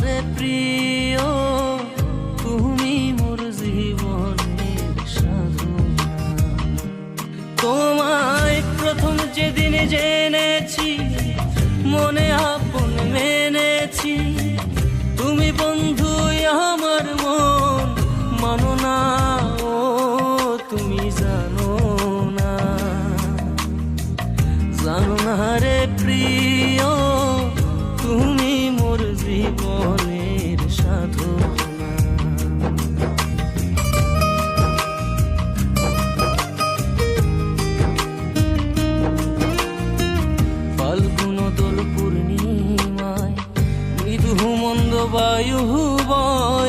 রে প্রিয়, তুমি মোর জীবনের সাধনা। তোমায় প্রথম যেদিন জেনেছি, মনে আপন মেনেছি, তুমি বন্ধু আমার মন মানো না, ও তুমি জানো না, জানো না রে প্রিয়, তুমি মোর জীবনের সাধনা। ফাল্গুন দোল পূর্ণিমায় মৃদু মন্দ বায়ু বয়